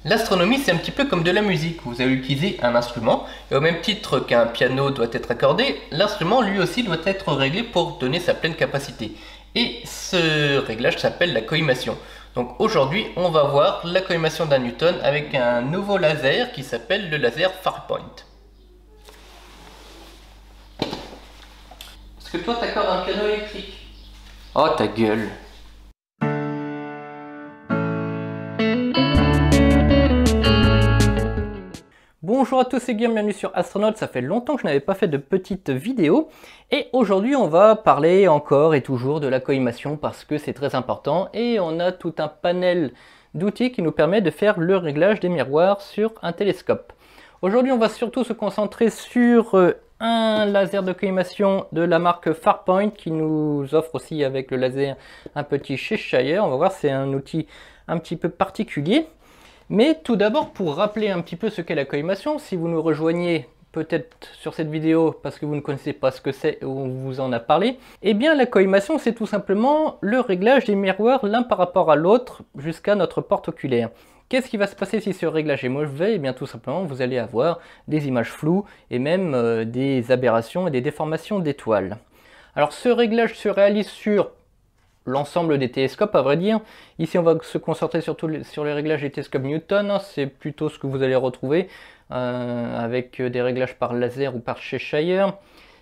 L'astronomie, c'est un petit peu comme de la musique. Vous allez utiliser un instrument, et au même titre qu'un piano doit être accordé, l'instrument lui aussi doit être réglé pour donner sa pleine capacité. Et ce réglage s'appelle la collimation. Donc aujourd'hui, on va voir la collimation d'un Newton avec un nouveau laser qui s'appelle le laser Farpoint. Est-ce que toi t'accordes un piano électrique? Oh ta gueule! Bonjour à tous, c'est Guillaume, bienvenue sur Astronaut. Ça fait longtemps que je n'avais pas fait de petite vidéo et aujourd'hui on va parler encore et toujours de la collimation parce que c'est très important et on a tout un panel d'outils qui nous permet de faire le réglage des miroirs sur un télescope. Aujourd'hui on va surtout se concentrer sur un laser de collimation de la marque Farpoint qui nous offre aussi avec le laser un petit Cheshire. On va voir, c'est un outil un petit peu particulier. Mais tout d'abord, pour rappeler un petit peu ce qu'est la collimation, si vous nous rejoignez peut-être sur cette vidéo parce que vous ne connaissez pas ce que c'est ou on vous en a parlé, eh bien la collimation c'est tout simplement le réglage des miroirs l'un par rapport à l'autre jusqu'à notre porte oculaire. Qu'est-ce qui va se passer si ce réglage est mauvais? Eh bien tout simplement vous allez avoir des images floues et même des aberrations et des déformations d'étoiles. Alors ce réglage se réalise sur l'ensemble des télescopes, à vrai dire. Ici on va se concentrer surtout sur les réglages des télescopes Newton, c'est plutôt ce que vous allez retrouver avec des réglages par laser ou par Cheshire,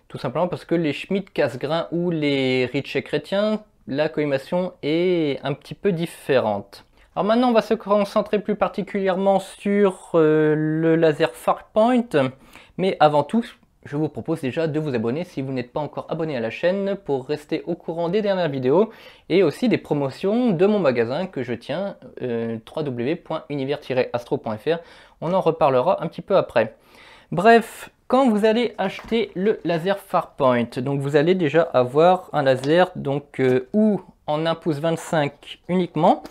tout simplement parce que les Schmidt, Cassegrain ou les Ritchey-Chrétien, la collimation est un petit peu différente. Alors maintenant on va se concentrer plus particulièrement sur le laser Farpoint, mais avant tout, je vous propose déjà de vous abonner si vous n'êtes pas encore abonné à la chaîne pour rester au courant des dernières vidéos et aussi des promotions de mon magasin que je tiens, www.univers-astro.fr. On en reparlera un petit peu après. Bref, quand vous allez acheter le laser Farpoint, donc vous allez déjà avoir un laser donc ou en 1 pouce 25 uniquement,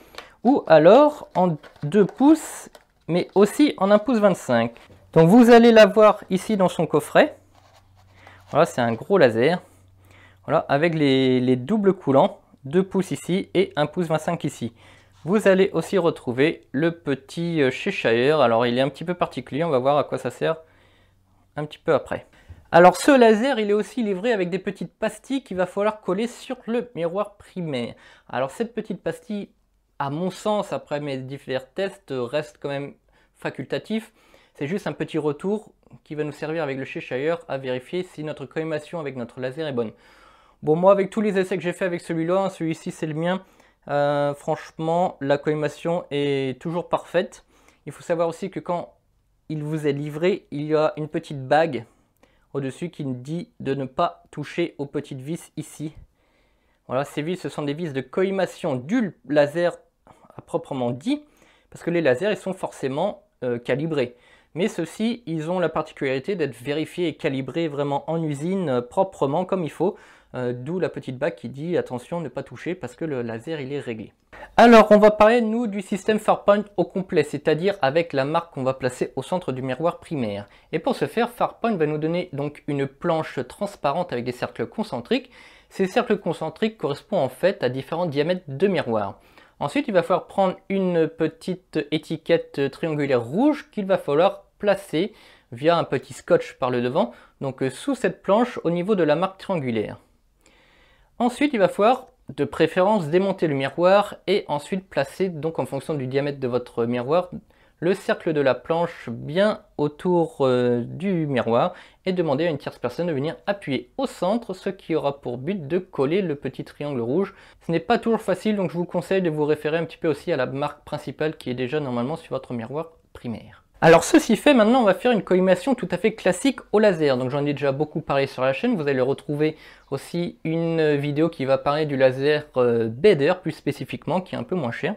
ou alors en 2 pouces, mais aussi en 1 pouce 25. Donc vous allez l'avoir ici dans son coffret. Voilà, c'est un gros laser. Voilà, avec les doubles coulants, 2 pouces ici et 1 pouce 25 ici. Vous allez aussi retrouver le petit Cheshire. Alors il est un petit peu particulier, on va voir à quoi ça sert un petit peu après. Alors ce laser, il est aussi livré avec des petites pastilles qu'il va falloir coller sur le miroir primaire. Alors cette petite pastille, à mon sens, après mes divers tests, reste quand même facultatif. C'est juste un petit retour qui va nous servir avec le Cheshire à vérifier si notre collimation avec notre laser est bonne. Bon, moi avec tous les essais que j'ai fait avec celui-là, celui-ci c'est le mien, franchement la collimation est toujours parfaite. Il faut savoir aussi que quand il vous est livré, il y a une petite bague au-dessus qui nous dit de ne pas toucher aux petites vis ici. Voilà, ces vis ce sont des vis de collimation du laser à proprement dit, parce que les lasers ils sont forcément calibrés. Mais ceux-ci, ils ont la particularité d'être vérifiés et calibrés vraiment en usine, proprement, comme il faut. D'où la petite bague qui dit attention, ne pas toucher parce que le laser il est réglé. Alors on va parler nous du système Farpoint au complet, c'est-à-dire avec la marque qu'on va placer au centre du miroir primaire. Et pour ce faire, Farpoint va nous donner donc une planche transparente avec des cercles concentriques. Ces cercles concentriques correspondent en fait à différents diamètres de miroir. Ensuite, il va falloir prendre une petite étiquette triangulaire rouge qu'il va falloir placer via un petit scotch par le devant, donc sous cette planche au niveau de la marque triangulaire. Ensuite, il va falloir de préférence démonter le miroir et ensuite placer donc en fonction du diamètre de votre miroir le cercle de la planche bien autour du miroir et demander à une tierce personne de venir appuyer au centre, ce qui aura pour but de coller le petit triangle rouge. Ce n'est pas toujours facile, donc je vous conseille de vous référer un petit peu aussi à la marque principale qui est déjà normalement sur votre miroir primaire. Alors ceci fait, maintenant on va faire une collimation tout à fait classique au laser. Donc j'en ai déjà beaucoup parlé sur la chaîne, vous allez retrouver aussi une vidéo qui va parler du laser Baader plus spécifiquement, qui est un peu moins cher.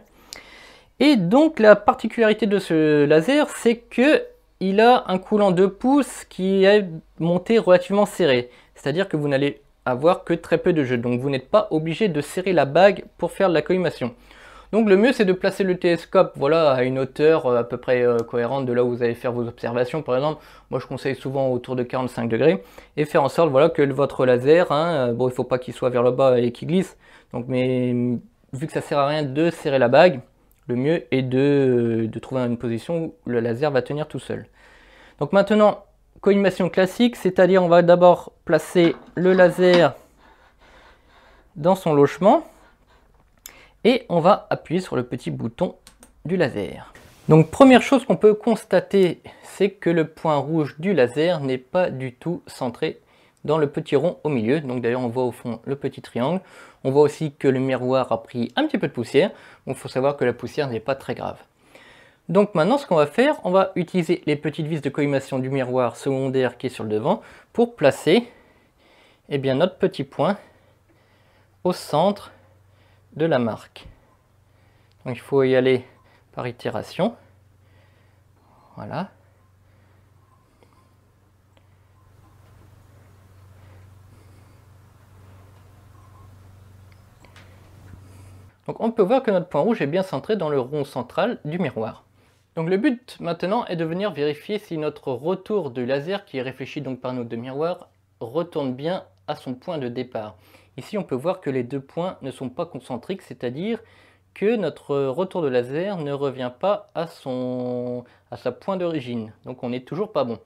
Et donc la particularité de ce laser, c'est que il a un coulant 2 pouces qui est monté relativement serré. C'est-à-dire que vous n'allez avoir que très peu de jeu. Donc vous n'êtes pas obligé de serrer la bague pour faire de la collimation. Donc le mieux c'est de placer le télescope voilà, à une hauteur à peu près cohérente de là où vous allez faire vos observations. Par exemple, moi je conseille souvent autour de 45 degrés et faire en sorte voilà, que votre laser, bon il ne faut pas qu'il soit vers le bas et qu'il glisse. Donc, mais vu que ça ne sert à rien de serrer la bague, le mieux est de trouver une position où le laser va tenir tout seul. Donc maintenant, collimation classique, c'est-à-dire on va d'abord placer le laser dans son logement et on va appuyer sur le petit bouton du laser. Donc première chose qu'on peut constater, c'est que le point rouge du laser n'est pas du tout centré dans le petit rond au milieu. Donc d'ailleurs on voit au fond le petit triangle. On voit aussi que le miroir a pris un petit peu de poussière. Donc il faut savoir que la poussière n'est pas très grave. Donc maintenant ce qu'on va faire, on va utiliser les petites vis de collimation du miroir secondaire qui est sur le devant pour placer notre petit point au centre de la marque. Donc il faut y aller par itération. Voilà. Donc on peut voir que notre point rouge est bien centré dans le rond central du miroir. Donc le but maintenant est de venir vérifier si notre retour du laser, qui est réfléchi donc par nos deux miroirs, retourne bien à son point de départ. Ici on peut voir que les deux points ne sont pas concentriques, c'est-à-dire que notre retour de laser ne revient pas à sa point d'origine. Donc on n'est toujours pas bon.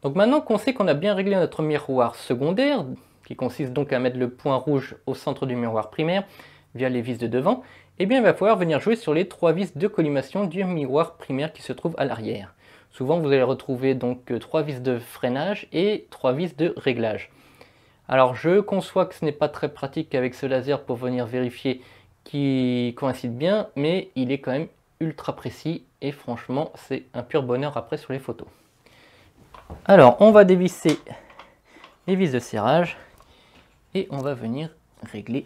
Donc maintenant qu'on sait qu'on a bien réglé notre miroir secondaire, qui consiste donc à mettre le point rouge au centre du miroir primaire via les vis de devant, eh bien il va falloir venir jouer sur les 3 vis de collimation du miroir primaire qui se trouve à l'arrière. Souvent vous allez retrouver donc 3 vis de freinage et 3 vis de réglage. Alors je conçois que ce n'est pas très pratique avec ce laser pour venir vérifier qui coïncide bien, mais il est quand même ultra précis et franchement c'est un pur bonheur après sur les photos. Alors on va dévisser les vis de serrage et on va venir régler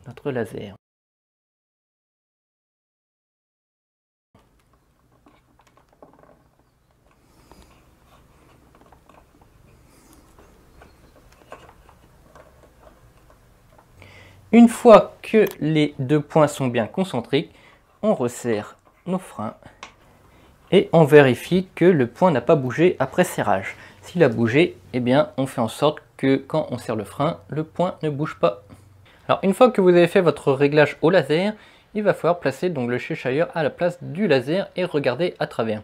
notre laser. Une fois que les deux points sont bien concentriques, on resserre nos freins et on vérifie que le point n'a pas bougé après serrage. S'il a bougé, eh bien on fait en sorte que quand on serre le frein, le point ne bouge pas. Alors une fois que vous avez fait votre réglage au laser, il va falloir placer donc le Cheshire à la place du laser et regarder à travers.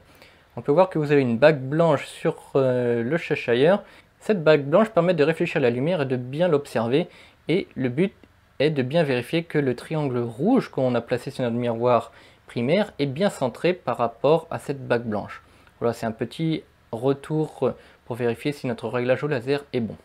On peut voir que vous avez une bague blanche sur le Cheshire. Cette bague blanche permet de réfléchir la lumière et de bien l'observer, et le but est de bien vérifier que le triangle rouge qu'on a placé sur notre miroir primaire est bien centré par rapport à cette bague blanche. Voilà, c'est un petit retour pour vérifier si notre réglage au laser est bon.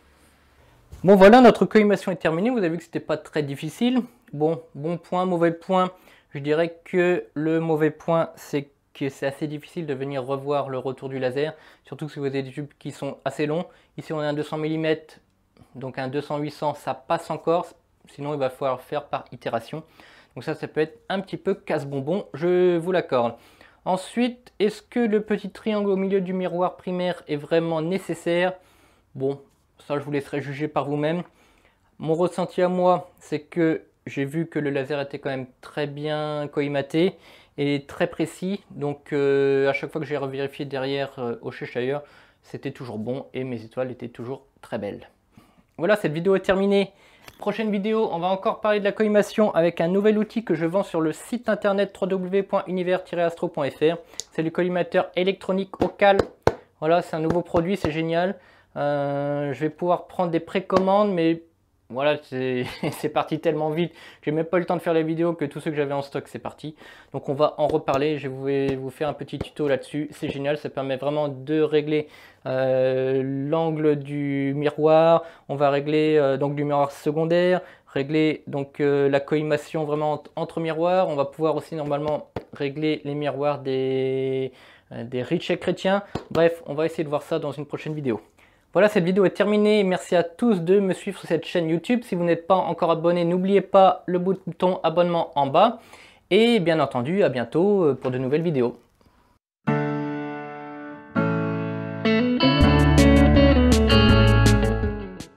Bon voilà, notre collimation est terminée. Vous avez vu que c'était pas très difficile. Bon point, mauvais point. Je dirais que le mauvais point, c'est que c'est assez difficile de venir revoir le retour du laser, surtout si vous avez des tubes qui sont assez longs. Ici on a un 200 mm, donc un 200-800, ça passe encore. Sinon il va falloir faire par itération. Donc ça peut être un petit peu casse-bonbon, je vous l'accorde. Ensuite, est-ce que le petit triangle au milieu du miroir primaire est vraiment nécessaire? Bon, ça je vous laisserai juger par vous-même. Mon ressenti à moi, c'est que j'ai vu que le laser était quand même très bien collimaté et très précis. Donc à chaque fois que j'ai revérifié derrière au Cheshire, c'était toujours bon et mes étoiles étaient toujours très belles. Voilà, cette vidéo est terminée. Prochaine vidéo, on va encore parler de la collimation avec un nouvel outil que je vends sur le site internet www.univers-astro.fr. C'est le collimateur électronique Ocal. Voilà, c'est un nouveau produit, c'est génial. Je vais pouvoir prendre des précommandes, mais voilà, c'est parti tellement vite. J'ai même pas eu le temps de faire les vidéos que tous ceux que j'avais en stock, c'est parti. Donc on va en reparler, je vais vous faire un petit tuto là-dessus. C'est génial, ça permet vraiment de régler l'angle du miroir. On va régler donc du miroir secondaire, régler donc la collimation vraiment entre miroirs. On va pouvoir aussi normalement régler les miroirs des riches et chrétiens. Bref, on va essayer de voir ça dans une prochaine vidéo. Voilà, cette vidéo est terminée. Merci à tous de me suivre sur cette chaîne YouTube. Si vous n'êtes pas encore abonné, n'oubliez pas le bouton abonnement en bas. Et bien entendu, à bientôt pour de nouvelles vidéos.